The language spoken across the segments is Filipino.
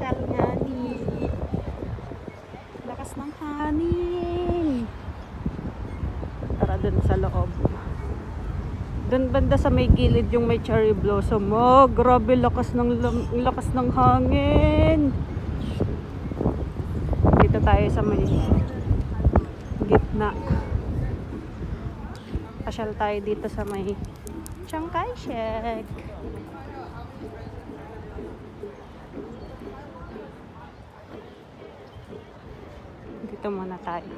pasyal nga ni. Lakas ng hangin. Tara dun sa loob. Dun banda sa may gilid yung may cherry blossom. Oh, grabe lakas ng hangin. Dito tayo sa may gitna. Pasyal tayo dito sa may Chiang Kai-shek. Dito muna tayo.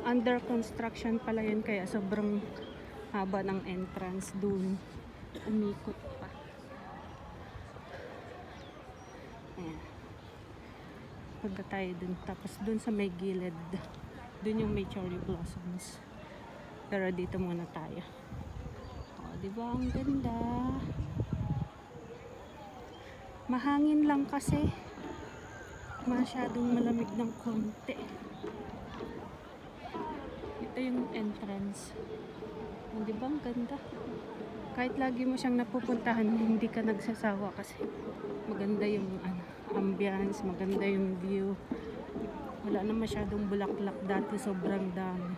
Under construction pala yun, kaya sobrang haba ng entrance dun. Umikot pa. Ayan. Punta tayo dun. Tapos dun sa may gilid, dun yung may cherry blossoms. Pero dito muna tayo. O, diba ang ganda? Mahangin lang kasi. Masyadong malamig ng konti. Ito yung entrance. O, diba ang ganda? Kahit lagi mo siyang napupuntahan, hindi ka nagsasawa kasi maganda yung ambience, maganda yung view. Wala na masyadong bulaklak, dati sobrang dami.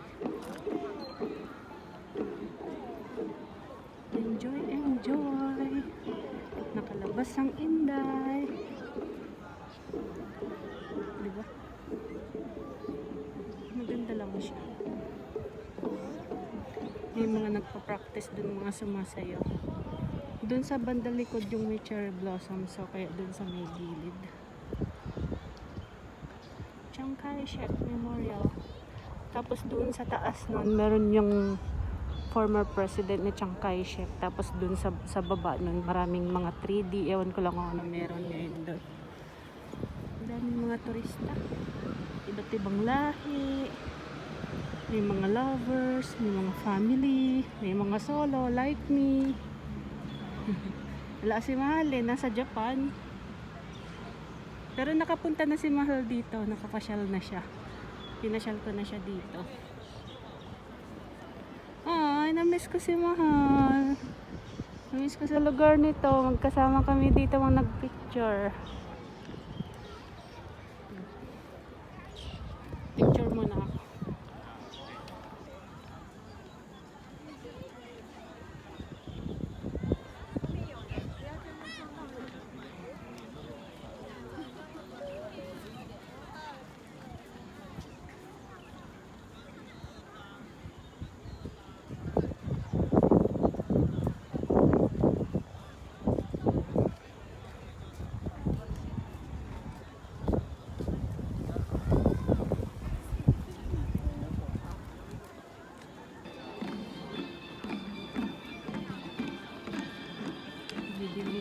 Enjoy, enjoy. Nakalabas ang Inday. Diba? Maganda lang siya. May mga nagpa-practice dun, mga sumasayaw. Dun sa banda likod yung may cherry blossom, so kaya dun sa may gilid. Chiang Kai-shek Memorial. Tapos dun sa taas nun, meron yung former president ni Chiang Kai-shek. Tapos dun sa baba nun, maraming mga 3D. Ewan ko lang kung ano meron ngayon doon. Maraming mga turista. Iba't ibang lahi. May mga lovers, may mga family, may mga solo like me. Wala si Mahal nasa Japan. Pero nakapunta na si Mahal dito, nakapasyal na siya. Pinasyal ko na siya dito. Ay, na-miss ko si Mahal. Na-miss ko sa lugar nito. Magkasama kami dito mga nag-picture. Picture muna ako.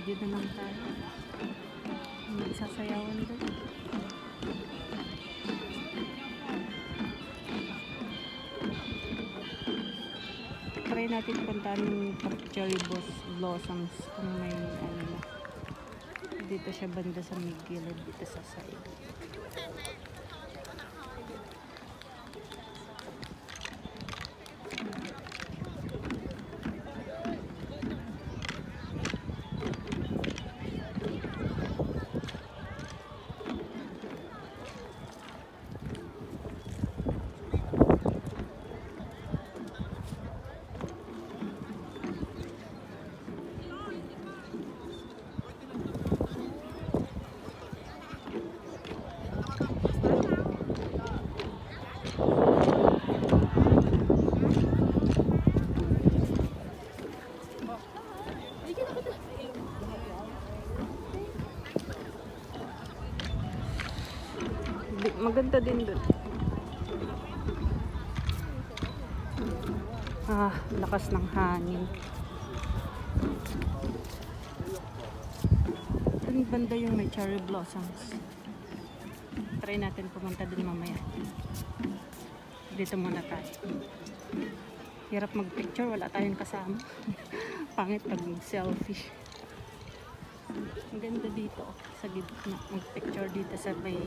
Video na lang tayo. Magsasayawan doon. Try natin puntahan yung cherry blossoms kung may ano na. Dito siya banda sa may gilid, dito sa side. Maganda din doon. Lakas ng hangin. Doon banda yung may cherry blossoms. Try natin pumunta doon mamaya. Dito muna tayo. Hirap mag-picture, wala tayong kasama. Pangit pag selfie. Ang ganda dito sa gitna. Mag-picture dito sa may